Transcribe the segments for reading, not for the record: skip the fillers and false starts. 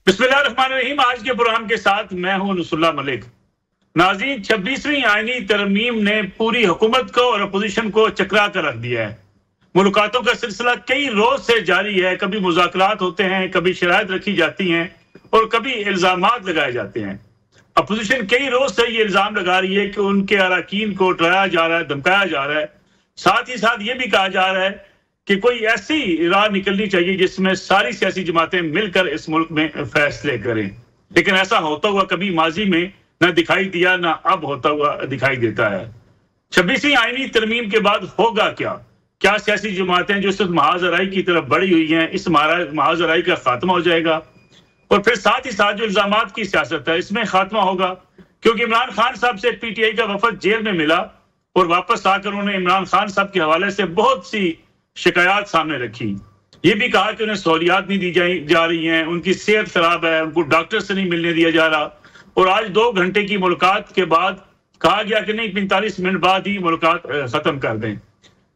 बिस्मिल्लाहिर्रहमानिर्रहीम। आज के प्रोग्राम के साथ मैं हूं नसरुल्लाह मलिक। नाज़रीन, 26वीं आईनी तरमीम ने पूरी हुकूमत को और अपोजिशन को चकरा कर रख दिया है। मुलाकातों का सिलसिला कई रोज से जारी है। कभी मुज़ाकरात होते हैं, कभी शराइत रखी जाती हैं और कभी इल्जामात लगाए जाते हैं। अपोजिशन कई रोज से ये इल्जाम लगा रही है कि उनके अरकान को डराया जा रहा है, धमकाया जा रहा है। साथ ही साथ ये भी कहा जा रहा है कि कोई ऐसी राह निकलनी चाहिए जिसमें सारी सियासी जमातें मिलकर इस मुल्क में फैसले करें। लेकिन ऐसा होता हुआ कभी माजी में न दिखाई दिया, न अब होता हुआ दिखाई देता है। 26वीं आईनी तरमीम के बाद होगा क्या? क्या सियासी जमातें जो इस महाजराई की तरफ बढ़ी हुई हैं, इस महाजराई का खात्मा हो जाएगा? और फिर साथ ही साथ जो इल्जामात की सियासत है, इसमें खात्मा होगा? क्योंकि इमरान खान साहब से PTI का वफद जेल में मिला और वापस आकर उन्होंने इमरान खान साहब के हवाले से बहुत सी शिकायत सामने रखी। ये भी कहा कि उन्हें सहूलियात नहीं दी जा रही हैं, उनकी सेहत खराब है, उनको डॉक्टर से नहीं मिलने दिया जा रहा। और आज 2 घंटे की मुलाकात के बाद कहा गया कि नहीं, 45 मिनट बाद ही मुलाकात खत्म कर दें।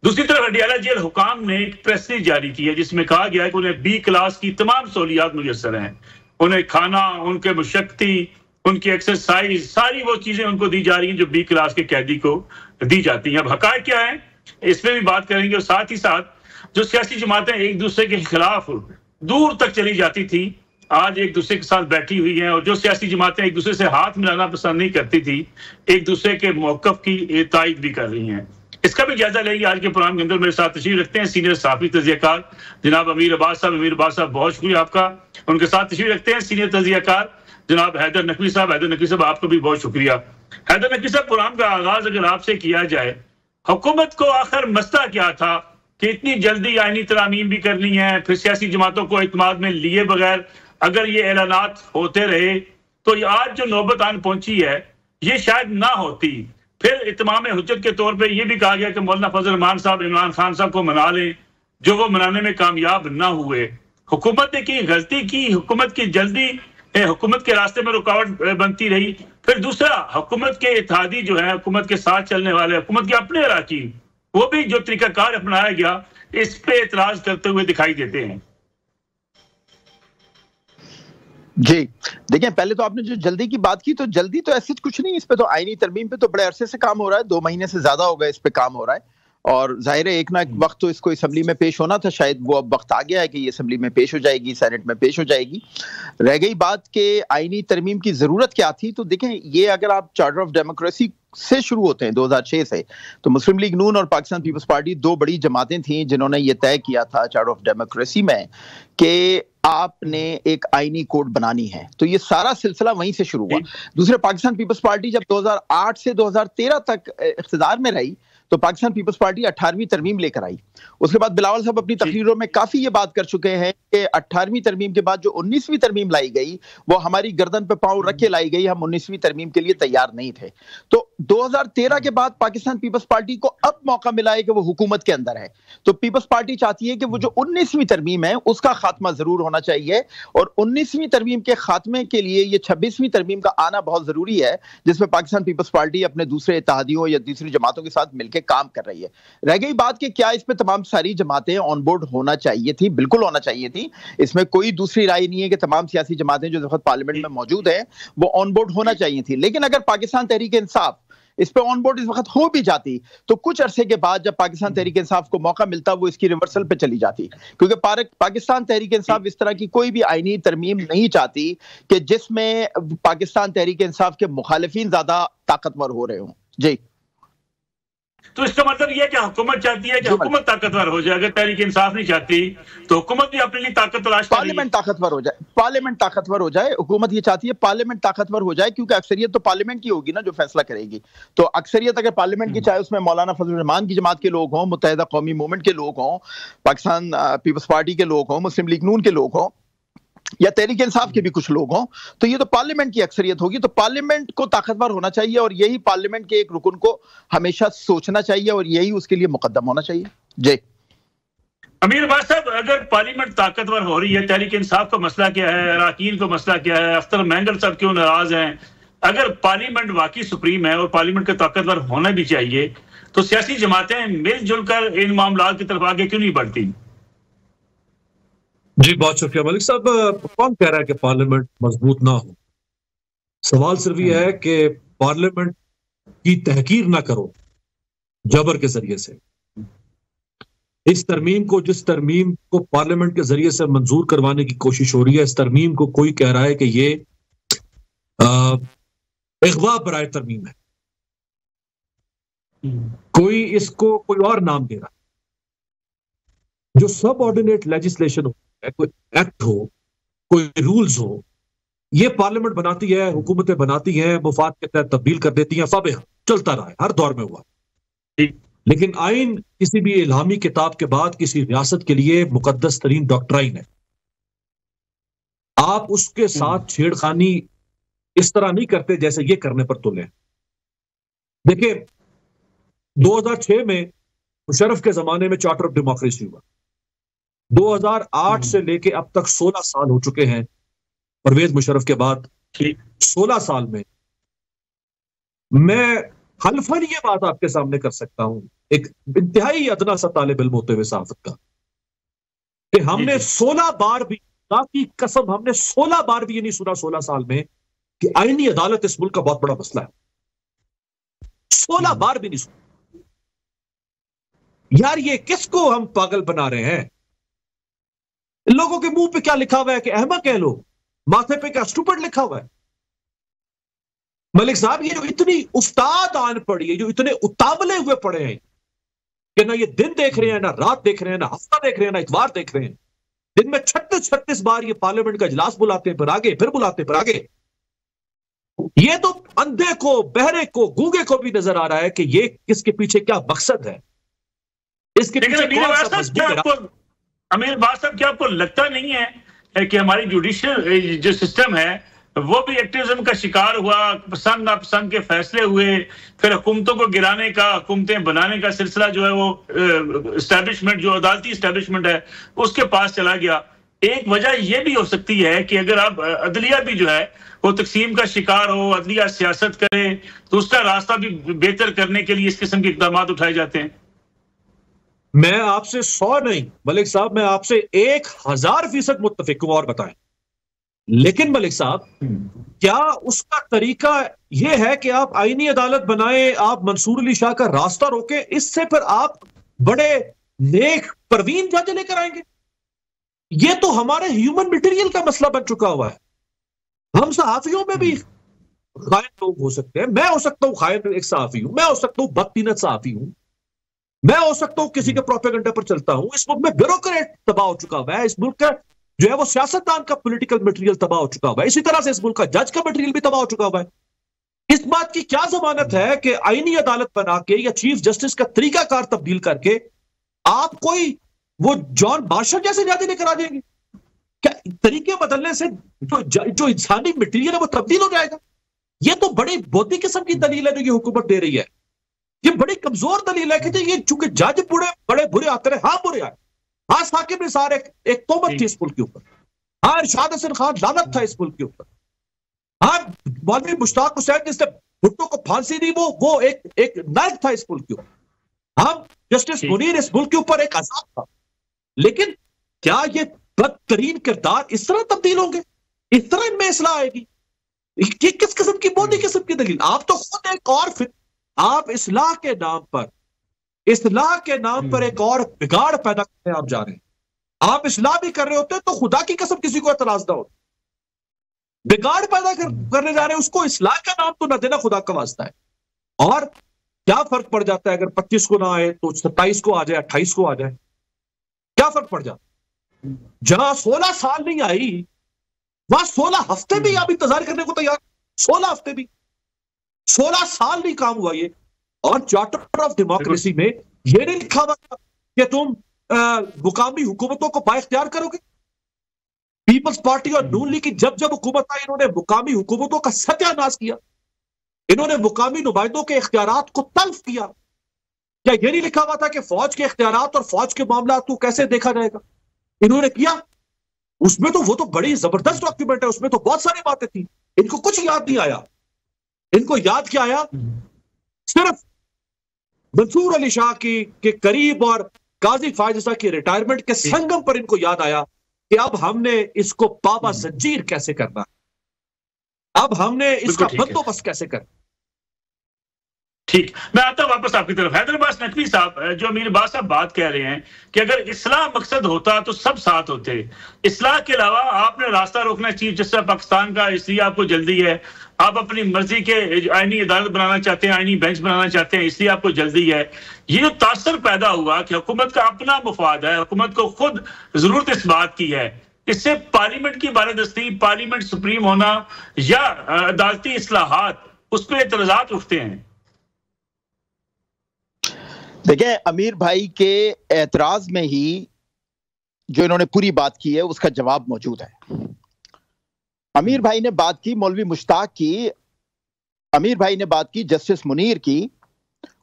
दूसरी तरफ अडियाला जेल हुकाम ने एक प्रेस रिलीज जारी की है जिसमें कहा गया है कि उन्हें B क्लास की तमाम सहूलियात मुयस्सर हैं। उन्हें खाना, उनके मुशक्ति, उनकी एक्सरसाइज, सारी वो चीजें उनको दी जा रही हैं जो B क्लास के कैदी को दी जाती हैं। अब हकायक क्या है, इसमें भी बात करेंगे। और साथ ही साथ जो सियासी जमातें एक दूसरे के खिलाफ दूर तक चली जाती थी, आज एक दूसरे के साथ बैठी हुई हैं। और जो सियासी जमातें एक दूसरे से हाथ मिलाना पसंद नहीं करती थी, एक दूसरे के मौकफ की तायद भी कर रही हैं। इसका भी जायजा लेंगे आज के प्रोग्राम के अंदर। मेरे साथ तशरीफ रखते हैं सीनियर सहाफी तजियाकार जनाब अमीर अब्बास साहब। अमीर अब्बास साहब, बहुत शुक्रिया आपका। उनके साथ तशरीफ रखते हैं सीनियर तजियाकार जनाब हैदर नकवी साहब। हैदर नकवी साहब, आपको भी बहुत शुक्रिया। हैदर नकवी साहब, प्रोग्राम का आगाज अगर आपसे किया जाए, हुकूमत को आखिर मसला क्या था कि इतनी जल्दी आईनी तरामीम भी करनी है, फिर सियासी जमातों को इत्मीनान में लिए बगैर अगर ये ऐलानात होते रहे तो आज जो नौबत आन पहुंची है ये शायद ना होती। फिर इत्माम हुज्जत के तौर पे ये भी कहा गया कि मौलाना फजल रहमान साहब इमरान खान साहब को मना लें, जो वो मनाने में कामयाब ना हुए। हुकूमत ने की गलती की, हुकूमत की जल्दी हुकूमत के रास्ते में रुकावट बनती रही। फिर दूसरा, हुकूमत के इत्तेहादी जो है, हुकूमत के साथ चलने वाले, हुकूमत के अपने अरकान, वो भी जो तरीकाकार अपनाया गया इस पे एतराज करते हुए दिखाई देते हैं। जी देखिए, पहले तो आपने जो जल्दी की बात की, तो जल्दी तो ऐसे कुछ नहीं। इस पे तो आईनी तरमीम पे तो बड़े अरसे से काम हो रहा है, 2 महीने से ज्यादा हो गए इस पे काम हो रहा है। और जाहिर है एक ना एक वक्त तो इसको असेंबली में पेश होना था, शायद वो अब वक्त आ गया है कि ये असेंबली में पेश हो जाएगी, सेनेट में पेश हो जाएगी। रह गई बात कि आईनी तरमीम की जरूरत क्या थी, तो देखें, ये अगर आप चार्टर ऑफ डेमोक्रेसी से शुरू होते हैं 2006 से, तो मुस्लिम लीग नून और पाकिस्तान पीपल्स पार्टी 2 बड़ी जमातें थीं जिन्होंने ये तय किया था चार्टर ऑफ डेमोक्रेसी में कि आपने एक आईनी कोड बनानी है। तो ये सारा सिलसिला वहीं से शुरू हुआ। दूसरे, पाकिस्तान पीपल्स पार्टी जब 2008 से 2013 तक इख्तिदार में रही तो पाकिस्तान पीपल्स पार्टी 18वीं तरमीम लेकर आई। उसके बाद बिलावल साहब अपनी तकरीरों में काफी ये बात कर चुके हैं कि 18वीं तरमीम के बाद जो 19वीं तरमीम लाई गई वो हमारी गर्दन पे पांव रख के लाई गई, हम 19वीं तरमीम के लिए तैयार नहीं थे। तो 2013 के बाद पाकिस्तान पीपल्स पार्टी को अब मौका मिला है कि वो हुकूमत के अंदर है, तो पीपल्स पार्टी चाहती है कि वो जो 19वीं तरमीम है उसका खात्मा जरूर होना चाहिए। और 19वीं तरमीम के खात्मे के लिए ये 26वीं तरमीम का आना बहुत जरूरी है, जिसमें पाकिस्तान पीपल्स पार्टी अपने दूसरे इत्तेहादियों या दूसरी जमातों के साथ मिलकर काम कर रही है। रह गई बात कि क्या इस पे तमाम सारी जमातें ऑन बोर्ड होना चाहिए थी? बिल्कुल होना चाहिए थी। इसमें कोई दूसरी राय नहीं है कि तमाम सियासी जमातें जो इस वक्त पार्लियामेंट में मौजूद हैं वो ऑन बोर्ड होना चाहिए थी। लेकिन अगर पाकिस्तान तहरीक इंसाफ इस पे ऑन बोर्ड इस वक्त हो भी जाती तो कुछ अरसे के बाद जब पाकिस्तान तहरीक इंसाफ को मौका मिलता वो इसकी रिवर्सल पे चली जाती, क्योंकि पाकिस्तान तहरीक इंसाफ इस तरह की कोई भी आईनी तरमीम नहीं चाहती कि जिसमें पाकिस्तान तहरीक इंसाफ के मुखालिफिन ज्यादा ताकतवर हो रहे हों। जी, तो इसका मतलब यह है कि हुकूमत चाहती है कि हुकूमत ताकतवर हो जाए। अगर तहरीक इंसाफ नहीं चाहती तो हुकूमत भी अपने लिए ताकत तलाश करेगी। पार्लियामेंट ताकतवर हो जाए, पार्लियामेंट ताकतवर हो जाए। हुकूमत ये चाहती है पार्लियामेंट ताकतवर हो जाए, क्योंकि अक्सरियत तो पार्लियामेंट की होगी ना जो फैसला करेगी। तो अक्सरियत अगर पार्लियामेंट की, चाहे उसमें मौलाना फजल रहमान की जमात के लोग हों, मुत्तहिदा कौमी मूवमेंट के लोग हों, पाकिस्तान पीपल्स पार्टी के लोग हों, मुस्लिम लीग नून के लोग हों या तहरीक इंसाफ के भी कुछ लोग हों, तो ये तो पार्लियामेंट की अक्सरियत होगी। तो पार्लियामेंट को ताकतवर होना चाहिए और यही पार्लियामेंट के एक रुकन को हमेशा सोचना चाहिए और यही उसके लिए मुकद्दम होना चाहिए। जय अमीर अब्बास साहब, अगर पार्लियामेंट ताकतवर हो रही है, तहरीक इंसाफ का मसला क्या है, अरकान का मसला क्या है, अख्तर मेंगल साहब क्यों नाराज हैं? अगर पार्लियामेंट वाकई सुप्रीम है और पार्लियामेंट का ताकतवर होना भी चाहिए, तो सियासी जमातें मिलजुल कर इन मामलों की तरफ आगे क्यों नहीं बढ़ती? जी बहुत शुक्रिया मलिक साहब। कौन कह रहा है कि पार्लियामेंट मजबूत ना हो? सवाल सिर्फ यह है कि पार्लियामेंट की तहकीर ना करो जबर के जरिए से। इस तरमीम को, जिस तरमीम को पार्लियामेंट के जरिए से मंजूर करवाने की कोशिश हो रही है, इस तरमीम को कोई कह रहा है कि ये इगवा बराए तरमीम है, कोई इसको कोई और नाम दे रहा है। जो सब ऑर्डिनेट लेजिस्लेशन हो, कोई एक्ट हो, कोई रूल्स हो, ये पार्लियामेंट बनाती है, हुकूमतें बनाती हैं, मुफाद के तहत तब्दील कर देती हैं। फबे चलता रहा है, हर दौर में हुआ। लेकिन आइन किसी भी इल्हामी किताब के बाद किसी रियासत के लिए मुकद्दस तरीन डॉक्ट्राइन है। आप उसके साथ छेड़खानी इस तरह नहीं करते जैसे ये करने पर तुले। देखिए 2006 में मुशर्रफ के जमाने में चार्टर ऑफ डेमोक्रेसी हुआ। 2008 से लेके अब तक 16 साल हो चुके हैं परवेज मुशर्रफ के बाद। 16 साल में मैं हल्फन ये बात आपके सामने कर सकता हूं, एक इंतहाई अदना सा तालिब इल्म होते हुए सहाफत का, कि हमने 16 बार भी, की कसम, हमने 16 बार भी ये नहीं सुना 16 साल में कि आईनी अदालत इस मुल्क का बहुत बड़ा मसला है। 16 बार भी नहीं सुना। यार ये किसको हम पागल बना रहे हैं? लोगों के मुंह पे क्या लिखा हुआ है कि अहमक है लोग, माथे पे क्या स्टूपिड लिखा हुआ है? मलिक साहब ये जो इतनी उस्ताद आन पड़ी है, जो इतने उतावले हुए पड़े हैं कि ना ये दिन देख रहे हैं, ना रात देख रहे हैं, ना हफ्ता देख रहे हैं, ना इतवार देख रहे हैं, दिन में 36 बार ये पार्लियामेंट का इजलास बुलाते हैं, फिर आगे, फिर बुलाते हैं, फिर आगे। ये तो अंधे को, बहरे को, गूंगे को भी नजर आ रहा है कि ये इसके पीछे क्या मकसद है, इसके पीछे अमीर बात साहब, क्या आपको लगता नहीं है कि हमारी जुडिशियल जो सिस्टम है वो भी एक्टिविज्म का शिकार हुआ? पसंद नापसंद के फैसले हुए, फिर हुकूमतों को गिराने का, हुकूमतें बनाने का सिलसिला जो है वो एस्टैब्लिशमेंट, जो अदालती एस्टैब्लिशमेंट है, उसके पास चला गया। एक वजह यह भी हो सकती है कि अगर आप अदलिया भी जो है वो तकसीम का शिकार हो, अदलिया सियासत करे, तो उसका रास्ता भी बेहतर करने के लिए इस किस्म के इकदाम उठाए जाते हैं। मैं आपसे 100 नहीं मलिक साहब, मैं आपसे 1000% मुत्तफिक हूं, और बताएं। लेकिन मलिक साहब, क्या उसका तरीका यह है कि आप आईनी अदालत बनाएं, आप मंसूर अली शाह का रास्ता रोकें, इससे फिर आप बड़े नेक परवीन जज लेकर आएंगे? यह तो हमारे ह्यूमन मटेरियल का मसला बन चुका हुआ है। हम सहाफियों में भी खायन लोग हो सकते हैं। मैं हो सकता हूं खायन एक सहाफी हूं, मैं हो सकता हूं बदतीनत सहाफी हूं, मैं हो सकता हूं किसी के प्रोपेगेंडा पर चलता हूं। इस मुल्क में ब्यूरोक्रेट तबाह हो चुका हुआ है, इस मुल्क का जो है वो सियासतदान का पॉलिटिकल मटेरियल तबाह हो चुका हुआ है, इसी तरह से इस मुल्क का जज का मटेरियल भी तबाह हो चुका हुआ है। इस बात की क्या जमानत है कि आईनी अदालत बना के या चीफ जस्टिस का तरीकाकार तब्दील करके आप कोई वो जॉन मार्शल जैसे जज लेकर आ जाएंगे? क्या तरीके बदलने से जो इंसानी मटेरियल है वो तब्दील हो जाएगा? ये तो बड़ी बोधी किस्म की दलील है जो ये हुकूमत दे रही है। ये बड़ी कमजोर दलील है कि ये चूंकि जज बड़े बुरे आते रहे। हाँ बुरे आए, हाँ साकिब निसार एक तोमत थी इस मुल्क के ऊपर, हाँ इरशाद हसन खान लानत था इस मुल्क के ऊपर, हाँ मौलवी मुश्ताक हुसैन जिसने भुट्टो को फांसी दी वो एक नायक था इस मुल्क के ऊपर, हाँ जस्टिस मुनीर इस मुल्क के ऊपर एक आजाद था। लेकिन क्या ये बदतरीन किरदार इस तरह तब्दील होंगे? इस तरह इनमें इस्लाह आएगी? ये किस किस्म की बोधी किस्म की दलील? आप तो खुद एक और फिर आप इस्लाह के नाम पर एक और बिगाड़ पैदा करने आप जा रहे हैं। आप इस्लाह भी कर रहे होते तो खुदा की कसम किसी को एतराज ना होता। बिगाड़ पैदा करने जा रहे हैं, उसको इस्लाह का नाम तो न देना, खुदा का वास्ता है। और क्या फर्क पड़ जाता है अगर 25 को ना आए तो 27 को आ जाए, 28 को आ जाए? क्या फर्क पड़ जाता? जहां 16 साल नहीं आई वहां 16 हफ्ते भी आप इंतजार करने को तैयार। 16 हफ्ते भी, 16 साल नहीं काम हुआ ये। और चार्टर ऑफ डेमोक्रेसी में ये नहीं लिखा हुआ कि तुम मुकामी हुकूमतों को बाइख्तियार करोगे। पीपल्स पार्टी और नून लीग की जब हुकूमत आई, इन्होंने मुकामी हुकूमतों का सत्यानाश किया, इन्होंने मुकामी नुमाइंदों के इख्तियारात को तल्फ किया। क्या ये नहीं लिखा हुआ था कि फौज के इख्तियारात और फौज के मामला को कैसे देखा जाएगा? इन्होंने किया। उसमें तो वो तो बड़ी जबरदस्त डॉक्यूमेंट है, उसमें तो बहुत सारी बातें थी। इनको कुछ याद नहीं आया। इनको याद क्या आया? सिर्फ मंसूर अली शाह के करीब और काजी फायज की रिटायरमेंट के संगम पर इनको याद आया कि अब हमने इसको पावा जंजीर कैसे करना, अब हमने इसका बंदोबस्त कैसे करना। ठीक, मैं आता हूं वापस आपकी तरफ। हैदराबाद नकवी साहब, जो अमीर अब्बास साहब बात कह रहे हैं कि अगर इस्लाह मकसद होता तो सब साथ होते। इस्लाह के अलावा आपने रास्ता रोकना चीफ जस्टिस पाकिस्तान का, इसलिए आपको जल्दी है। आप अपनी मर्जी के आईनी अदालत बनाना चाहते हैं, आईनी बेंच बनाना चाहते हैं, इसलिए आपको जल्दी है। ये जो तासर पैदा हुआ कि हुकूमत का अपना मुफाद है, हुकूमत को खुद जरूरत इस बात की है, इससे पार्लियामेंट की बालादस्ती, पार्लियामेंट सुप्रीम होना या अदालती इस्लाहात, उस पर एतराजात उठते हैं। देखिए, अमीर भाई के एतराज में ही जो इन्होंने पूरी बात की है उसका जवाब मौजूद है। अमीर भाई ने बात की मौलवी मुश्ताक की, अमीर भाई ने बात की जस्टिस मुनीर की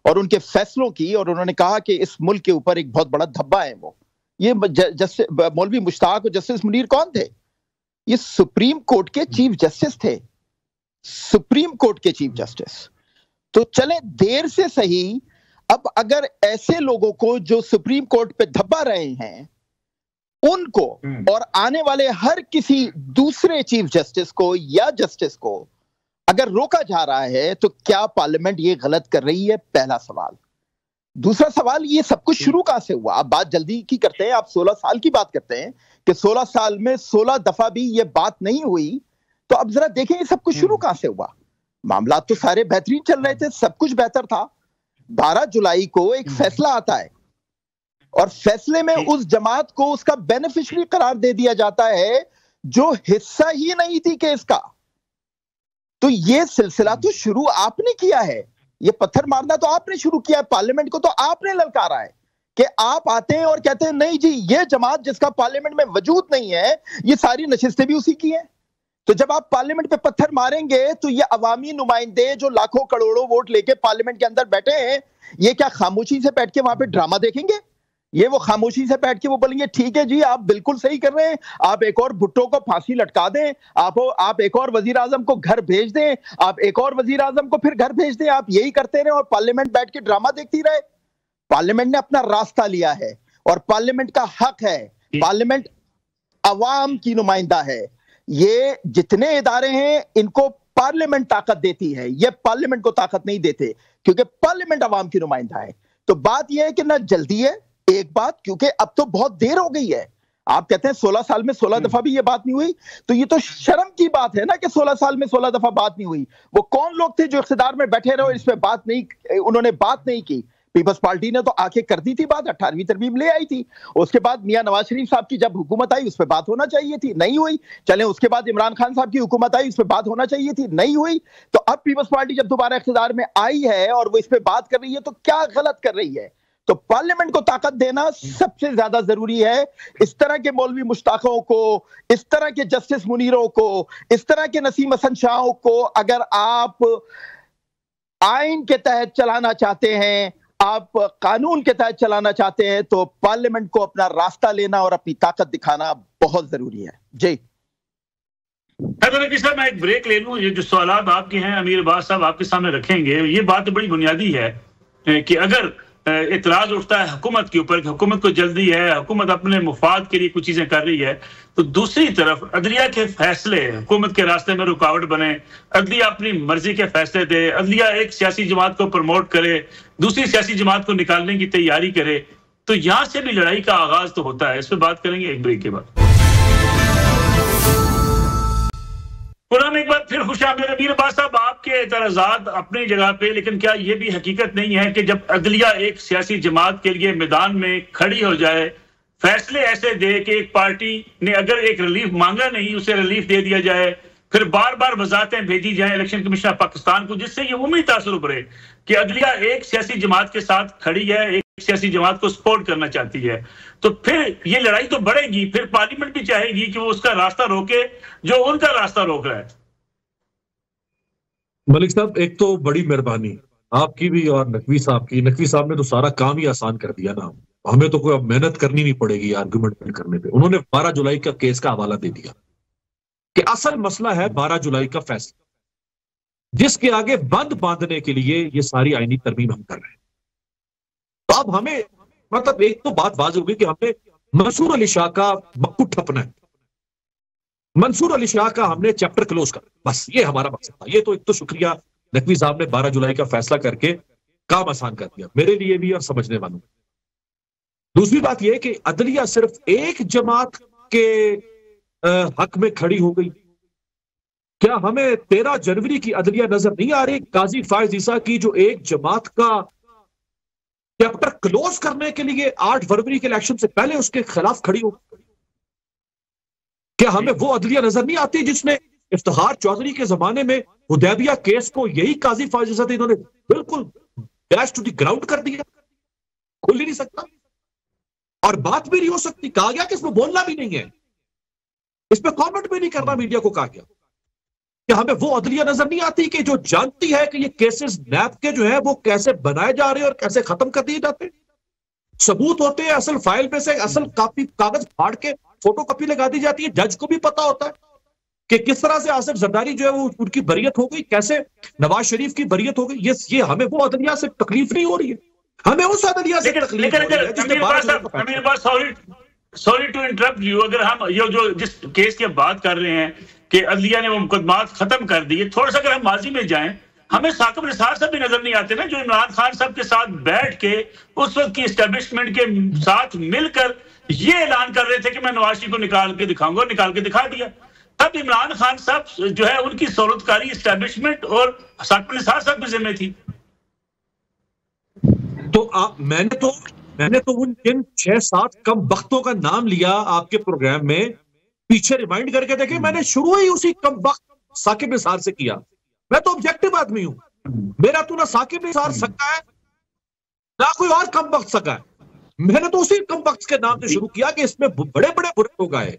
और उनके फैसलों की, और उन्होंने कहा कि इस मुल्क के ऊपर एक बहुत बड़ा धब्बा है वो। ये मौलवी मुश्ताक और जस्टिस मुनीर कौन थे? ये सुप्रीम कोर्ट के चीफ जस्टिस थे, सुप्रीम कोर्ट के चीफ जस्टिस। तो चले देर से सही, अब अगर ऐसे लोगों को जो सुप्रीम कोर्ट पे धब्बा रहे हैं उनको और आने वाले हर किसी दूसरे चीफ जस्टिस को या जस्टिस को अगर रोका जा रहा है तो क्या पार्लियामेंट ये गलत कर रही है? पहला सवाल। दूसरा सवाल, ये सब कुछ शुरू कहां से हुआ? आप बात जल्दी की करते हैं, आप 16 साल की बात करते हैं कि 16 साल में 16 दफा भी ये बात नहीं हुई। तो अब जरा देखें ये सब कुछ शुरू कहां से हुआ। मामला तो सारे बेहतरीन चल रहे थे, सब कुछ बेहतर था। 12 जुलाई को एक फैसला आता है और फैसले में उस जमात को उसका बेनिफिशियरी करार दे दिया जाता है जो हिस्सा ही नहीं थी केस का। तो ये सिलसिला तो शुरू आपने किया है, ये पत्थर मारना तो आपने शुरू किया है, पार्लियामेंट को तो आपने ललकारा है कि आप आते हैं और कहते हैं नहीं जी ये जमात जिसका पार्लियामेंट में वजूद नहीं है, ये सारी नशिस्तें भी उसी की हैं। तो जब आप पार्लियामेंट पे पत्थर मारेंगे तो ये अवामी नुमाइंदे जो लाखों करोड़ों वोट लेके पार्लियामेंट के अंदर बैठे हैं, ये क्या खामोशी से बैठ के वहां पे ड्रामा देखेंगे? ये वो खामोशी से बैठ के वो बोलेंगे ठीक है जी आप बिल्कुल सही कर रहे हैं, आप एक और भुट्टो को फांसी लटका दें, आप एक और वजीर आजम को घर भेज दें, आप एक और वजीर आजम को फिर घर भेज दें, आप यही करते रहे और पार्लियामेंट बैठ के ड्रामा देखती रहे। पार्लियामेंट ने अपना रास्ता लिया है और पार्लियामेंट का हक है, पार्लियामेंट अवाम की नुमाइंदा है। ये जितने इदारे हैं इनको पार्लियामेंट ताकत देती है, ये पार्लियामेंट को ताकत नहीं देते क्योंकि पार्लियामेंट अवाम की नुमाइंदा है। तो बात यह है कि ना जल्दी है, एक बात, क्योंकि अब तो बहुत देर हो गई है। आप कहते हैं 16 साल में 16 दफा भी ये बात नहीं हुई, तो ये तो शर्म की बात है ना कि 16 साल में 16 दफा बात नहीं हुई। वो कौन लोग थे जो इख्तिदार में बैठे रहे और इस पे बात नहीं, उन्होंने बात नहीं की? पीपल्स पार्टी ने तो आके कर दी थी बात, 18वीं तरमीम ले आई थी। उसके बाद मियां नवाज शरीफ साहब की जब हुकूमत आई उस पर बात होना चाहिए थी, नहीं हुई। चले उसके बाद इमरान खान साहब की हुकूमत आई, उस पर बात होना चाहिए थी, नहीं हुई। तो अब पीपल्स पार्टी जब दोबारा इख्तिदार में आई है और वो इस पर बात कर रही है तो क्या गलत कर रही है? तो पार्लियामेंट को ताकत देना सबसे ज्यादा जरूरी है। इस तरह के मौलवी मुश्ताकों को, इस तरह के जस्टिस मुनीरों को, इस तरह के नसीम हसन शाहों को अगर आप आइन के तहत चलाना चाहते हैं, आप कानून के तहत चलाना चाहते हैं, तो पार्लियामेंट को अपना रास्ता लेना और अपनी ताकत दिखाना बहुत जरूरी है। जी सर, मैं एक ब्रेक ले लूं। ये जो सवाल आपके हैं अमीर अब्बास साहब आपके सामने रखेंगे, ये बात बड़ी बुनियादी है कि अगर इतराज उठता है हुकूमत के ऊपर कि हुकूमत को जल्दी है, हुकूमत अपने मुफाद के लिए कुछ चीजें कर रही है, तो दूसरी तरफ अदलिया के फैसले हुकूमत के रास्ते में रुकावट बने, अदलिया अपनी मर्जी के फैसले दे, अदलिया एक सियासी जमात को प्रमोट करे, दूसरी सियासी जमात को निकालने की तैयारी करे, तो यहां से भी लड़ाई का आगाज तो होता है। इस पर बात करेंगे एक ब्रेक के बाद। पुराना एक बार फिर खुशामदीद अमीर अब्बास साहब, आपके एतराज़ात अपनी जगह पे, लेकिन क्या ये भी हकीकत नहीं है कि जब अदलिया एक सियासी जमात के लिए मैदान में खड़ी हो जाए, फैसले ऐसे दे कि एक पार्टी ने अगर एक रिलीफ मांगा नहीं उसे रिलीफ दे दिया जाए, फिर बार बार वजाहतें भेजी जाए इलेक्शन कमीशन ऑफ पाकिस्तान को, जिससे ये उम्मीद तासुर पड़े कि अदलिया एक सियासी जमात के साथ खड़ी है, एक सियासी जमात को सपोर्ट करना चाहती है, तो फिर ये लड़ाई तो बढ़ेगी। फिर पार्लियामेंट भी चाहेगी कि वो उसका रास्ता रोके जो उनका रास्ता रोक रहा है। मलिक साहब, एक तो बड़ी मेहरबानी आपकी भी और नकवी साहब की। नकवी साहब ने तो सारा काम ही आसान कर दिया ना, हमें तो कोई अब मेहनत करनी नहीं पड़ेगी आर्गुमेंट करने पे। उन्होंने 12 जुलाई का केस का हवाला दे दिया कि असल मसला है 12 जुलाई का फैसला, जिसके आगे बंद बांधने के लिए ये सारी आईनी तरमीम हम कर रहे हैं। तो अब हमें मतलब एक तो बात वाज़ हो गई कि हमने मंसूर अली शाह का मक्कू ठपना है, मंसूर अली शाह का हमने चैप्टर क्लोज कर, बस ये हमारा मकसद था। ये तो एक तो शुक्रिया नकवी साहब ने 12 जुलाई का फैसला करके काम आसान कर दिया मेरे लिए भी और समझने वालों। दूसरी बात यह कि अदलिया सिर्फ एक जमात के हक में खड़ी हो गई। क्या हमें 13 जनवरी की अदलिया नजर नहीं आ रही? काजी फायज ईसा की जो एक जमात का चैप्टर क्लोज करने के लिए 8 फरवरी के इलेक्शन से पहले उसके खिलाफ खड़ी हो, क्या हमें वो अदलिया नजर नहीं आती जिसने इफ्तिखार चौधरी के जमाने में हुदैबिया केस को यही काजी फायज ईसा थे, इन्होंने बिल्कुल डैश टू द ग्राउंड कर दिया, खुल ही नहीं सकता और बात भी नहीं हो सकती। कहा गया कि इसमें बोलना भी नहीं है, इस पर कॉमेंट भी नहीं करना, मीडिया को कहा गया। क्या हमें वो अदलिया नजर नहीं आती कि जो जानती है कि ये केसेस नैब के जो है वो कैसे बनाए जा रहे हैं और कैसे खत्म कर दिए जाते हैं? सबूत होते हैं, असल फाइल पे से असल कॉपी कागज फाड़ के फोटो कॉपी लगा दी जाती है। जज को भी पता होता है कि किस तरह से आसिफ जरदारी जो है वो उनकी बरियत हो गई, कैसे नवाज शरीफ की बरियत हो गई। ये हमें वो अदलिया से तकलीफ नहीं हो रही है, हमें उस अदलिया से तकलीफ हो रही है। सॉरी टू इंटरप्ट यू, अगर हम ये जो जिस केस की बात कर रहे हैं कि अदलिया ने वो मुकदमात खत्म कर दिए, थोड़ा सा अगर हम माजी में जाएं, हमें साकिब निसार साहब भी नजर नहीं आते ना, जो इमरान खान साहब के साथ बैठ के उस वक्त की एस्टेब्लिशमेंट के साथ मिलकर ये ऐलान कर रहे थे कि मैं नवाज शरीफ को निकाल के दिखाऊंगा, निकाल के दिखा दिया। तब इमरान खान साहब जो है उनकी सहूलतकारी एस्टेब्लिशमेंट और साकिब निसार साहब की जिम्मे थी। तो मैंने तो उन जिन 6-7 कम वक्तों का नाम लिया आपके प्रोग्राम में, पीछे रिमाइंड करके देखे, मैंने शुरू ही उसी कम वक्त साकिब निसार से किया। मैं तो ऑब्जेक्टिव आदमी हूं, मेरा तो ना साकिब निसार सका है ना कोई और कम वक्त सका है। मैंने तो उसी कम वक्त के नाम से शुरू किया कि इसमें बड़े बड़े बुरे लोग आए।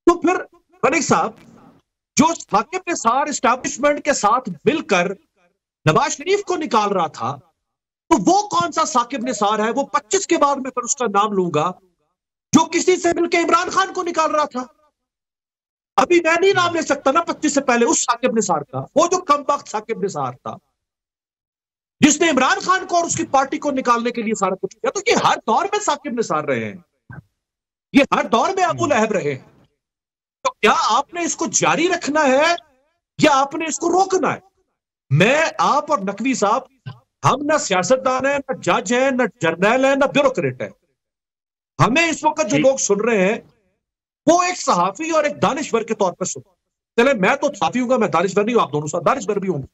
तो फिर मलिक साहब जो साकिब निसार एस्टैब्लिशमेंट के साथ मिलकर नवाज शरीफ को निकाल रहा था, तो वो कौन सा साकिब निसार है? वो 25 के बाद में फिर उसका नाम लूंगा जो किसी से मिलकर इमरान खान को निकाल रहा था। अभी मैं नहीं नाम ले सकता ना 25 से पहले उस साकिब निसार का, वो जो कम वक्त साकिब निसार था जिसने इमरान खान को और उसकी पार्टी को निकालने के लिए सारा कुछ किया। तो ये हर दौर में साकिब निसार रहे हैं, ये हर दौर में अबू लहब रहे हैं। तो क्या आपने इसको जारी रखना है या आपने इसको रोकना है? मैं, आप और नकवी साहब, हम ना सियासतदान है, ना जज है, ना जर्नल है, ना ब्यूरोक्रेट है। हमें इस वक्त जो लोग सुन रहे हैं वो एक सहाफी और एक दानिश्वर के तौर पर सुन। चले, मैं तो सहाफी हूं, मैं दानिश्वर नहीं हूं, आप दोनों साथ दानिश्वर भी होंगे।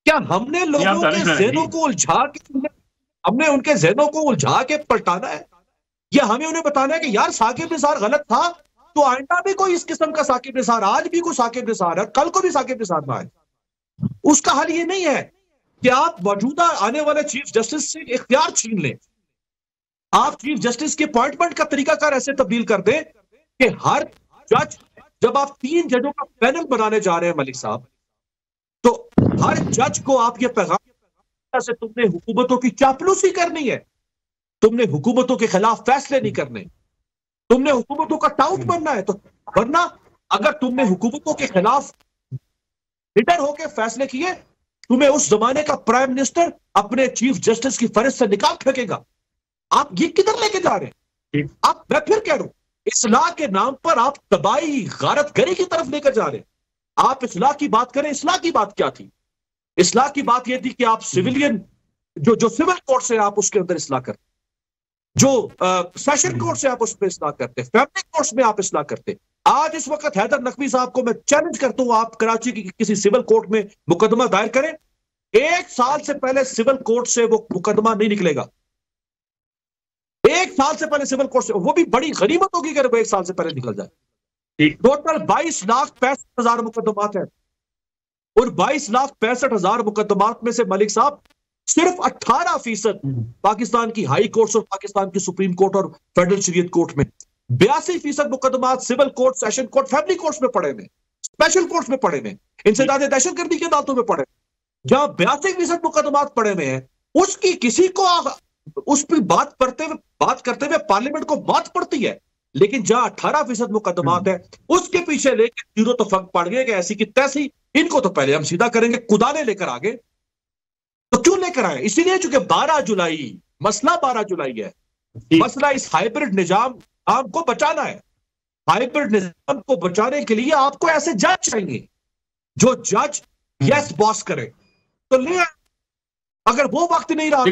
क्या हमने लोगों के ज़हनों को उलझा के, हमने उनके ज़हनों को उलझा के पलटाना है, या हमें उन्हें बताना है कि यार साकिब निसार गलत था, तो आइंदा भी कोई इस किस्म का साकिब निसार, आज भी कोई साकिब निसार है, कल को भी साकिब निसार ना आए? उसका हल ये नहीं है कि आप मौजूदा आने वाले चीफ जस्टिस से इख्तियार छीन लें। आप चीफ जस्टिस के अपॉइंटमेंट का तरीकाकार ऐसे तब्दील कर दें कि हर जज, जब आप 3 जजों का पैनल बनाने जा रहे हैं मलिक साहब, तो हर जज को आप ये पैगाम से, तुमने हुकूमतों की चापलूसी करनी है, तुमने हुकूमतों के खिलाफ फैसले नहीं करने, तुमने हुकूमतों का टाउट बनना है। तो वरना अगर तुमने हुकूमतों के खिलाफ हिटर होकर फैसले किए, तुम्हें उस जमाने का प्राइम मिनिस्टर अपने चीफ जस्टिस की फहरिस्त से निकाल फेंकेगा। आप ये किधर लेके जा रहे हैं? आप, मैं फिर कह रहा हूं, इस्लाह के नाम पर आप तबाही, गारतगरी की तरफ लेकर जा रहे हैं। आप इस्लाह की बात करें, इस्लाह की बात क्या थी? इस्लाह की बात यह थी कि आप सिविलियन जो सिविल कोर्ट से आप उसके अंदर इस्लाह करते, जो सेशन कोर्ट से आप उस पर इस्लाह करते, फैमिली कोर्ट्स में आप इस्लाह करते। आज इस वक्त हैदर नकवी साहब को मैं चैलेंज करता हूं, आप कराची की किसी सिविल कोर्ट में मुकदमा दायर करें, 1 साल से पहले सिविल कोर्ट से वो मुकदमा नहीं निकलेगा। 1 साल से पहले सिविल कोर्ट से, वो भी बड़ी गनीमत होगी अगर वो 1 साल से पहले निकल जाए। टोटल 22,65,000 मुकदमात हैं, और 22,65,000 मुकदमात में से मलिक साहब सिर्फ 18% पाकिस्तान की हाई कोर्ट और पाकिस्तान की सुप्रीम कोर्ट और फेडरल शरीयत कोर्ट में, 82% मुकदमात civil court, session court, family courts में पड़े हुए, स्पेशल कोर्ट्स में पड़े हुए, इंसदाद दहशतगर्दी की अदालतों में पड़े। जहां 82% मुकदमात पड़े हुए हैं, उसकी किसी को उस पर बात करते हुए पार्लियामेंट को बात पड़ती है। लेकिन जहां 18% मुकदमात है, उसके पीछे लेके जीरो तो फंक पड़ गए कि ऐसी की तैसी, इनको तो पहले हम सीधा करेंगे, कुदाने लेकर आगे। तो क्यों लेकर आए? इसीलिए चूंकि 12 जुलाई, मसला 12 जुलाई है, मसला इस हाइब्रिड निजाम को बचाना है। हाइब्रिड निजाम को बचाने के लिए आपको ऐसे जज चाहिए जो जज यस बॉस करे, तो ले अगर वो वक्त नहीं रहा तो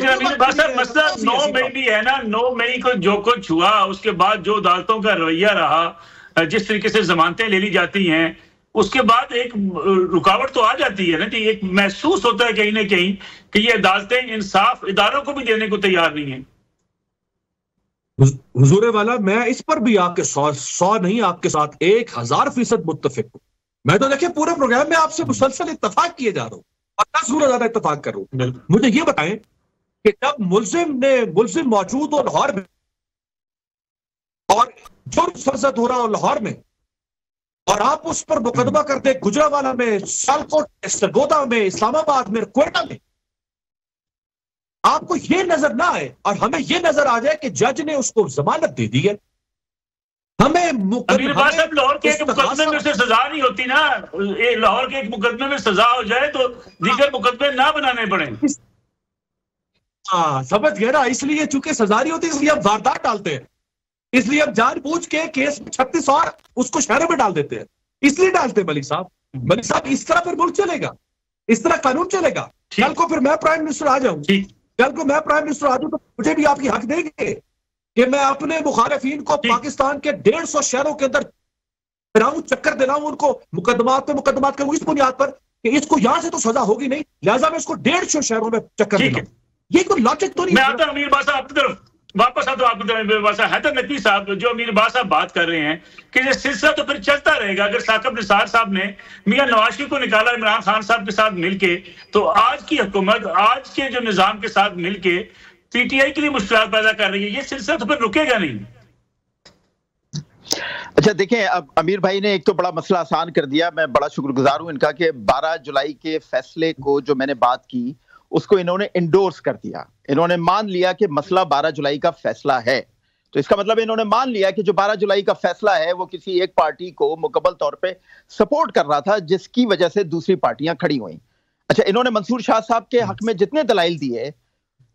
मसला 9 मई भी है ना, 9 मई को जो कुछ हुआ उसके बाद जो अदालतों का रवैया रहा, जिस तरीके से जमानतें ले ली जाती हैं, उसके बाद एक रुकावट तो आ जाती है ना कि एक महसूस होता है कहीं ना कहीं कि ये अदालतें इंसाफ इदारों को भी देने को तैयार नहीं है। हुजूर वाला, मैं इस पर भी आपके 100 नहीं, आपके साथ 1000% मुत्तफिक हूं। मैं तो देखिए पूरे प्रोग्राम में आपसे मुसलसल इत्तफाक किए जा रहा हूं और 10 गुना ज्यादा इत्तफाक कर रहा हूं। मुझे ये बताएं कि जब मुल्जिम मौजूद हो लाहौर में और जुर्म सरजद हो रहा हो लाहौर में, और आप उस पर मुकदमा करते गुजरावाला में, सियालकोट, सरगोदा में, इस्लामाबाद में, क्वेटा में, आपको ये नजर ना आए और हमें ये नजर आ जाए कि जज ने उसको जमानत दे दी है। हमें लाहौर के एक मुकदमे में से सजा नहीं होती ना, लाहौर के एक मुकदमे में सजा हो जाए तो दीगर मुकदमे ना बनाने पड़े। हाँ, समझ गए ना, इसलिए चूंकि सजा नहीं होती इसलिए हम वारदात डालते हैं, इसलिए हम जानबूझ के केस 36 और उसको शहरों में डाल देते हैं, इसलिए डालते हैं। मलिक साहब इस तरह फिर मुल्क चलेगा, इस तरह कानून चलेगा। कल को फिर मैं प्राइम मिनिस्टर आ जाऊं, कल को मैं प्राइम मिनिस्टर आ जाऊं तो मुझे भी आपकी हक देंगे कि मैं अपने मुखालिफिन को पाकिस्तान के 150 शहरों के अंदर फिराऊं, चक्कर दिलाऊं, उनको मुकदमात पे मुकदमात करूं इस बुनियाद पर कि इसको यहां से तो सजा होगी नहीं, लिहाजा मैं इसको 150 शहरों में चक्कर दिलाऊं। ये कोई लॉजिक तो नहीं। मैं आता हूं अमीर बासा आपकी तरफ, वापस आता हूं आपकी तरफ। हैदर नकवी साहब, जो अमीर बासा बात कर रहे हैं कि ये सिलसिला तो फिर चलता रहेगा। अगर साकिब निसार साहब ने मियां नवाज शरीफ को निकाला इमरान खान साहब के साथ मिलके, तो आज की हुकूमत आज के जो निजाम के साथ मिलके पीटीआई के लिए मुश्किल पैदा कर रही है। ये सिलसिला तो फिर रुकेगा नहीं। अच्छा देखें, अब अमीर भाई ने एक तो बड़ा मसला आसान कर दिया। मैं बड़ा शुक्रगुजार हूं इनका कि 12 जुलाई के फैसले को जो मैंने बात की उसको इन्होंने इंडोर्स कर दिया। इन्होंने मान लिया कि मसला 12 जुलाई का फैसला है, तो इसका मतलब इन्होंने मान लिया कि जो 12 जुलाई का फैसला है वो किसी एक पार्टी को मुकम्मल तौर पे सपोर्ट कर रहा था, जिसकी वजह से दूसरी पार्टियां खड़ी हुई। अच्छा, इन्होंने मंसूर शाह साहब के हक में जितने दलाइल दिए,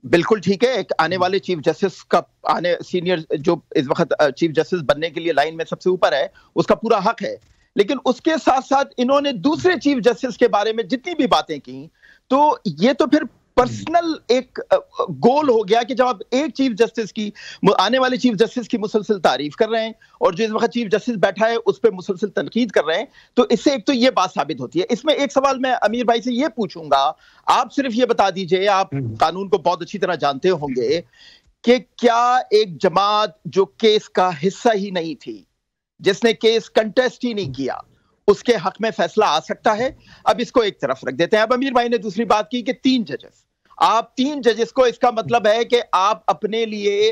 बिल्कुल ठीक है, एक आने वाले चीफ जस्टिस का, आने सीनियर जो इस वक्त चीफ जस्टिस बनने के लिए लाइन में सबसे ऊपर है, उसका पूरा हक है। लेकिन उसके साथ साथ इन्होंने दूसरे चीफ जस्टिस के बारे में जितनी भी बातें की, तो ये तो फिर पर्सनल एक गोल हो गया कि जब आप एक चीफ जस्टिस की, आने वाले चीफ जस्टिस की मुसलसल तारीफ कर रहे हैं और जो इस वक्त चीफ जस्टिस बैठा है उस पर मुसलसल तनकीद कर रहे हैं, तो इससे एक तो ये बात साबित होती है। इसमें एक सवाल मैं अमीर भाई से ये पूछूंगा, आप सिर्फ ये बता दीजिए, आप कानून को बहुत अच्छी तरह जानते होंगे, कि क्या एक जमात जो केस का हिस्सा ही नहीं थी, जिसने केस कंटेस्ट ही नहीं किया, उसके हक में फैसला आ सकता है? अब इसको एक तरफ रख देते हैं। अब अमीर भाई ने दूसरी बात की कि 3 जजेस, आप 3 जजेस को, इसका मतलब है कि आप अपने लिए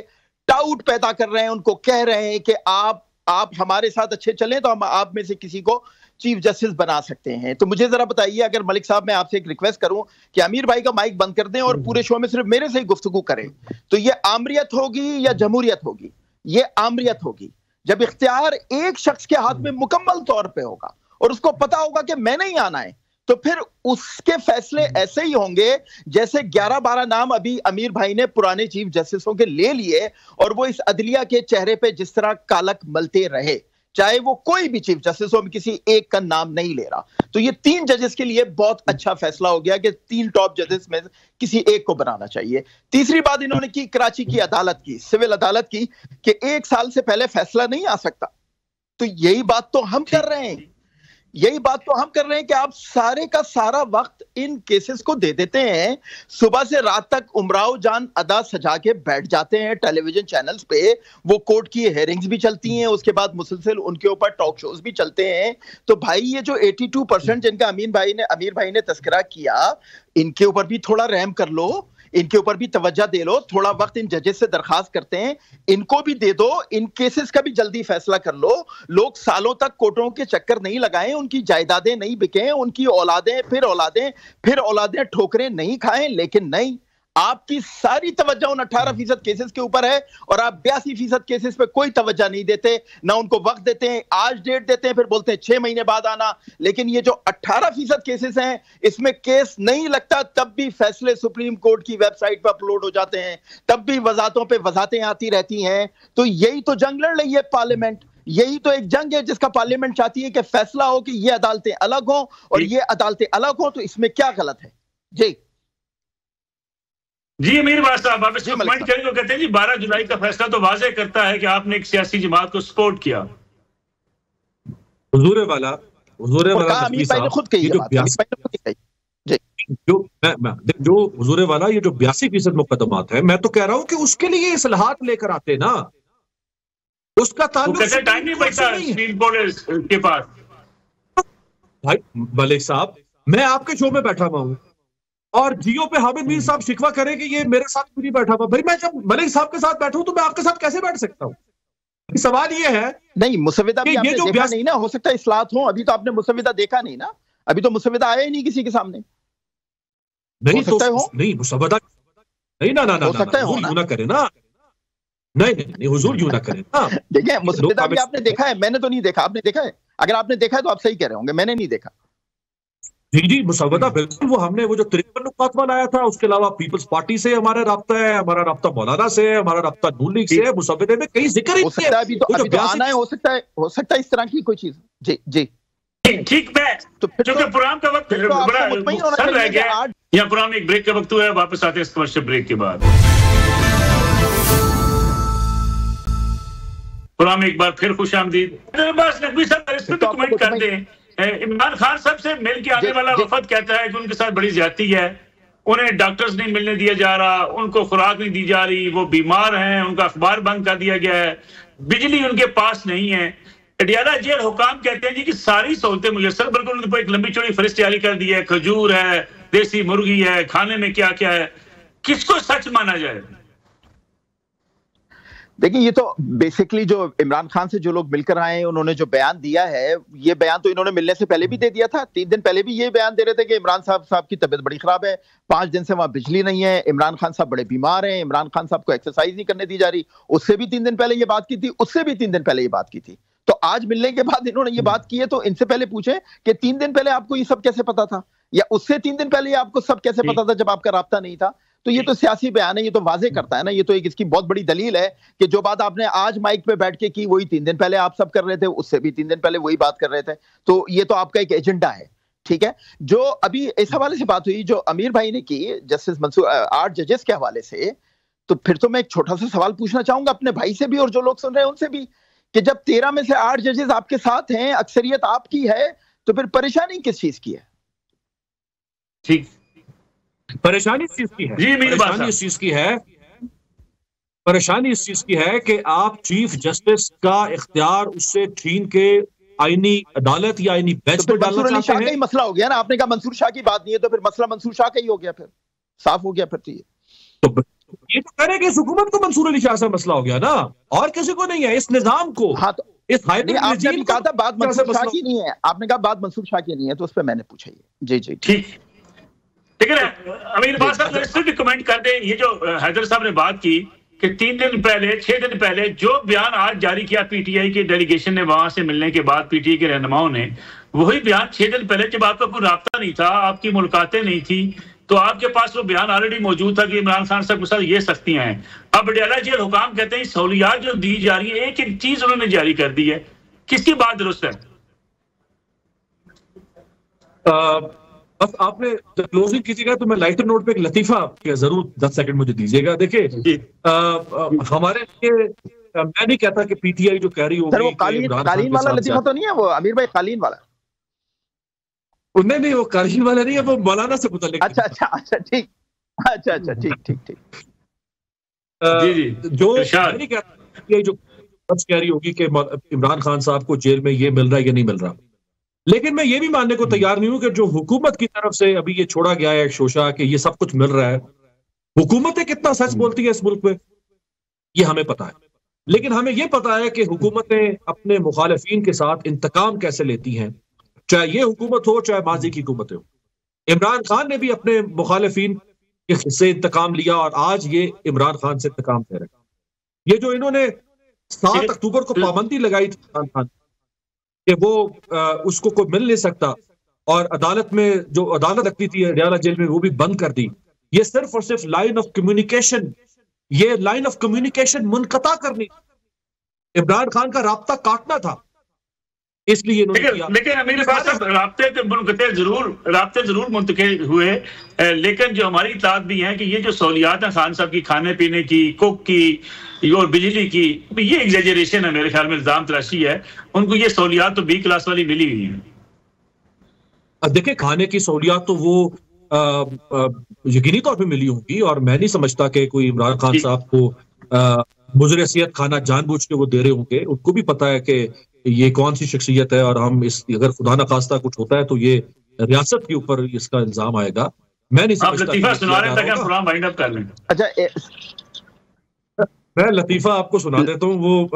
डाउट पैदा कर रहे हैं, उनको कह रहे हैं कि आप हमारे साथ अच्छे चलें तो हम आप में से किसी को चीफ जस्टिस बना सकते हैं। तो मुझे जरा बताइए, अगर मलिक साहब मैं आपसे एक रिक्वेस्ट करूं कि अमीर भाई का माइक बंद कर दें और पूरे शो में सिर्फ मेरे से ही गुफ्तगू करें, तो ये आमरियत होगी या जमहूरियत होगी? ये आमरियत होगी, जब इख्तियार एक शख्स के हाथ में मुकम्मल तौर पे होगा और उसको पता होगा कि मैंने ही आना है, तो फिर उसके फैसले ऐसे ही होंगे जैसे 11-12 नाम अभी अमीर भाई ने पुराने चीफ जस्टिसों के ले लिए और वो इस अदलिया के चेहरे पे जिस तरह कालक मलते रहे, चाहे वो कोई भी चीफ जस्टिस हो, किसी एक का नाम नहीं ले रहा। तो ये 3 जजेस के लिए बहुत अच्छा फैसला हो गया कि 3 टॉप जजेस में किसी एक को बनाना चाहिए। तीसरी बात इन्होंने की कराची की अदालत की, सिविल अदालत की, कि 1 साल से पहले फैसला नहीं आ सकता। तो यही बात तो हम कर रहे हैं, यही बात तो हम कर रहे हैं कि आप सारे का सारा वक्त इन केसेस को दे देते हैं। सुबह से रात तक उमराव जान अदा सजा के बैठ जाते हैं टेलीविजन चैनल्स पे, वो कोर्ट की हेयरिंग्स भी चलती हैं, उसके बाद मुसलसल उनके ऊपर टॉक शोज भी चलते हैं। तो भाई ये जो 82% जिनका अमीर भाई ने तस्करा किया, इनके ऊपर भी थोड़ा रहम कर लो, इनके ऊपर भी तवज्जो दे लो। थोड़ा वक्त इन जजेस से दरखास्त करते हैं, इनको भी दे दो, इन केसेस का भी जल्दी फैसला कर लो। लोग सालों तक कोर्टों के चक्कर नहीं लगाएं, उनकी जायदादें नहीं बिकें, उनकी औलादें फिर औलादें ठोकरें नहीं खाएं। लेकिन नहीं, आपकी सारी तवज्जो उन 18% केसेस के ऊपर है और आप 82% केसेस पे कोई तवज्जो नहीं देते, ना उनको वक्त देते हैं, आज डेट देते हैं, फिर बोलते हैं 6 महीने बाद आना। लेकिन ये जो 18% केसेस हैं, इसमें केस नहीं लगता तब भी फैसले सुप्रीम कोर्ट की वेबसाइट पर अपलोड हो जाते हैं, तब भी वजातों पे वजातें आती रहती हैं। तो यही तो जंग लड़ रही है पार्लियामेंट, यही तो एक जंग है जिसका पार्लियामेंट चाहती है कि फैसला हो कि ये अदालतें अलग हो और ये अदालतें अलग हो। तो इसमें क्या गलत है? जी अमीर बात साहब, आप इसमें कमेंट करेंगे, कहते हैं जी 12 जुलाई का फैसला तो वाज़ेह करता है कि आपने एक सियासी जमात को सपोर्ट किया। हुजूर वाला खुद कही जो हुजूर वाला ये जो 82% मुकदमात है, मैं तो कह रहा हूं कि उसके लिए इस्लाहात लेकर आते ना, उसका ताल्लुक टाइम नहीं बचता सुप्रीम कोर्ट के पास। भाई मलिक साहब, मैं आपके शो में बैठा हुआ हूं और जियो पे हामिद मीर साहब शिकवा करें कि ये मेरे साथ क्यों नहीं बैठा हुआ। भाई मैं जब मलिक साहब के साथ बैठूं तो मैं आपके साथ कैसे बैठ सकता हूं? सवाल ये है नहीं, मुसविदा भी आपने देखा नहीं ना, हो सकता है इस्लाहत हो। अभी तो आपने मुसविदा देखा नहीं ना, अभी तो मुसविदा आया ही नहीं किसी के सामने। नहीं तो नहीं मुसविदा नहीं ना ना ना, हो सकता है हो ना करे ना, नहीं हुजूर यूं ना करें ना। देखिए मुसविदा भी आपने देखा है, मैंने तो नहीं देखा, आपने देखा है? अगर आपने देखा है तो आप सही कह रहे होंगे, मैंने नहीं देखा। जी मुसवदा बिल्कुल, वो हमने वो जो 53 नुकात वाला आया था, उसके अलावा पीपल्स पार्टी से हमारा राब्ता है, हमारा राब्ता मौलाना से है, हमारा राब्ता नून लीग से है। मुसवदे में कई जिक्र हो सकता है अभी तो आना है, हो सकता है इस तरह की कोई चीज। जी जी ठीक है। तो क्योंकि प्रोग्राम का वक्त बड़ा मुख्तसर रह गया, या प्रोग्राम एक ब्रेक का वक्त हुआ है, वापस आते हैं इस कमर्शियल ब्रेक के बाद। प्रोग्राम एक बार फिर खुशामदीद। नकवी साहब इस पर कमेंट कर दें। इमरान खान साहब से मिल के आने वाला वफद कहता है कि उनके साथ बड़ी ज्यादती है, उन्हें डॉक्टर्स नहीं मिलने दिया जा रहा, उनको खुराक नहीं दी जा रही, वो बीमार हैं, उनका अखबार बंद कर दिया गया है, बिजली उनके पास नहीं है। अडियाला जेल हुकाम कहते हैं जी कि सारी सहूलतें मुयसर, बल्कि उन्होंने एक लंबी चौड़ी फहरिस्त जारी कर दी है, खजूर है, देसी मुर्गी है, खाने में क्या क्या है। किसको सच माना जाए? देखिए ये तो बेसिकली जो इमरान खान से जो लोग मिलकर आए, उन्होंने जो बयान दिया है, ये बयान तो इन्होंने मिलने से पहले भी दे दिया था। 3 दिन पहले भी ये बयान दे रहे थे कि इमरान साहब की तबीयत बड़ी खराब है, 5 दिन से वहां बिजली नहीं है, इमरान खान साहब बड़े बीमार हैं, इमरान खान साहब को एक्सरसाइज नहीं करने दी जा रही। उससे भी 3 दिन पहले ये बात की थी, उससे भी 3 दिन पहले ये बात की थी। तो आज मिलने के बाद इन्होंने ये बात की है, तो इनसे पहले पूछे कि 3 दिन पहले आपको ये सब कैसे पता था, या उससे 3 दिन पहले आपको सब कैसे पता था जब आपका राब्ता नहीं था। तो ये तो सियासी बयान है, ये तो वाजे करता है ना, ये तो एक इसकी बहुत बड़ी दलील है कि जो बात आपने आज माइक पे बैठ के की, वही 3 दिन पहले आप सब कर रहे थे, उससे भी 3 दिन पहले वही बात कर रहे थे। तो ये तो आपका एक एजेंडा है, ठीक है। जो अभी इस हवाले से बात हुई जो अमीर भाई ने की जस्टिस मंसूर 8 जजेस के हवाले से, तो फिर तो मैं एक छोटा सा सवाल पूछना चाहूंगा अपने भाई से भी और जो लोग सुन रहे हैं उनसे भी, कि जब 13 में से 8 जजेस आपके साथ हैं, अक्सरियत आपकी है, तो फिर परेशानी किस चीज की है? ठीक, परेशानी इस चीज की है, परेशानी इस चीज की है, परेशानी इस चीज की है कि आप चीफ जस्टिस का इख्तियार उससे छीन के आईनी अदालत या आईनी बेंच पर डालना चाहते हैं। ही मसला हो गया ना, आपने कहा मंसूर शाह की बात नहीं है, तो फिर मसला मंसूर शाह का ही हो गया, फिर साफ हो गया। फिर तो ये तो कह रहे कि इस हुकूमत को मंसूर अली शाह से मसला हो गया ना, और किसी को नहीं है, इस निजाम को। हाँ तो इस आपने भी कहा था बात मंसूर शाह की नहीं है, आपने कहा बात मंसूर शाह की नहीं है, तो उस पर मैंने पूछा ही। जी जी ठीक है। अमीर बात साहब इस पर भी कमेंट कर दें। ये जो हैदर साहब ने बात की कि 3 दिन पहले 6 दिन पहले जो बयान आज जारी किया पीटीआई की डेलीगेशन ने, वहां से मिलने के बाद पीटीआई के रहनुमाओं ने, वही बयान 6 दिन पहले जब आपका कोई राब्ता नहीं था, आपकी मुलाकातें नहीं थी, तो आपके पास वो बयान ऑलरेडी मौजूद था कि इमरान खान साहब के साथ ये सख्तियां हैं। अब अडियाला जेल हुकाम कहते हैं सहूलियात जो दी जा रही है, एक एक चीज उन्होंने जारी कर दी है। किसकी बात दुरुस्त है? बस आपने जब क्लोजिंग कीजिएगा तो मैं लाइटर नोट पे एक लतीफा जरूर 10 सेकंड मुझे दीजिएगा। देखिए हमारे लिए, मैं नहीं कहता कि पीटीआई जो कह रही होगी, वो कालीन वाला लतीफा तो नहीं है, वो अमीर भाई कालीन वाला नहीं, वो कालीन वाला नहीं है, वो मौलाना से मुताल्लिक। अच्छा ठीक, अच्छा ठीक। जो नहीं कहता ये जो कह रही होगी कि इमरान खान साहब को जेल में ये मिल रहा है या नहीं मिल रहा, लेकिन मैं ये भी मानने को तैयार नहीं हूं कि जो हुकूमत की तरफ से अभी ये छोड़ा गया है शोशा कि ये सब कुछ मिल रहा है, हुकूमतें कितना सच बोलती है इस मुल्क में ये हमें पता है, लेकिन हमें ये पता है कि हुकूमतें अपने मुखालिफिन के साथ इंतकाम कैसे लेती हैं, चाहे ये हुकूमत हो चाहे माजी की हुकूमतें हो। इमरान खान ने भी अपने मुखालिफिन से इंतकाम लिया और आज ये इमरान खान से इंतकाम ले रहे हैं। ये जो इन्होंने 7 अक्टूबर को पाबंदी लगाई थी इमरान खान कि वो उसको कोई मिल नहीं सकता, और अदालत में जो अदालत लगती थी अडयाला जेल में वो भी बंद कर दी। ये सिर्फ और सिर्फ लाइन ऑफ कम्युनिकेशन, ये लाइन ऑफ कम्युनिकेशन मुनक़ता करनी, इमरान खान का राब्ता काटना था, इसलिए लेकिन अमीर साहब राब्ते जरूर मुंतकिल हुए, लेकिन जो हमारी इत्तलात भी है कि ये जो सहूलियात है खान साहब की, खाने पीने की, कुक की और बिजली की, ये एग्जेजरेशन है मेरे ख्याल में, इल्जाम तराशी है। उनको ये सहूलियात तो बी क्लास वाली मिली हुई है। देखिए, खाने की सहूलियात तो वो यकीनी तौर पे मिली होंगी, और मैं नहीं समझता कि कोई इमरान खान साहब को मुजरे सेहत खाना जानबूझ के वो दे रहे होंगे। उनको भी पता है कि ये कौन सी शख्सियत है, और हम इस अगर खुदा न खास्ता कुछ होता है तो ये रियासत के ऊपर इसका इल्जाम आएगा। मैं नहीं समझता। मैं लतीफा आपको सुना देता हूँ। वो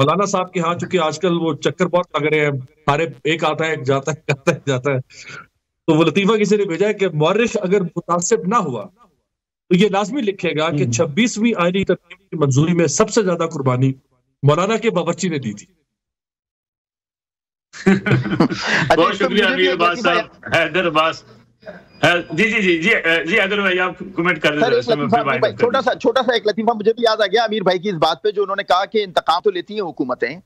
मौलाना साहब के यहाँ चूंकि आजकल वो चक्कर बहुत लग रहे हैं, सारे एक आता है एक जाता है, आता है जाता है, तो वो लतीफा किसी ने भेजा है कि मौरिश अगर मुतासिब ना हुआ तो ये लाजमी लिखेगा कि 26वीं आईनी तरमीम की मंजूरी में सबसे ज्यादा कुर्बानी मौलाना के बावर्ची ने दी थी। बहुत शुक्रिया अमीर अब्बास साहब, हैदर अब्बास। जी हैदर भाई, आप कमेंट कर रहे थे। छोटा सा एक लतीफा मुझे भी याद आ गया अमीर भाई की इस बात पे, जो उन्होंने कहा कि इंतकाम तो लेती हैं हुकूमतें,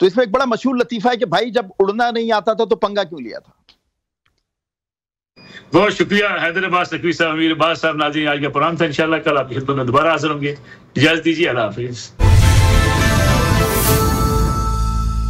तो इसमें एक बड़ा मशहूर लतीफा है कि भाई जब उड़ना नहीं आता था तो पंगा क्यों लिया था। बहुत शुक्रिया हैदर अब्बास नकवी साहब, अमीर अब्बास साहब। नाज़रीन, आज का प्रोग्राम था, इंशाल्लाह कल आपकी खिदमत में दोबारा हाजिर होंगे। इजाजत दीजिए, अल्लाह हाफिज।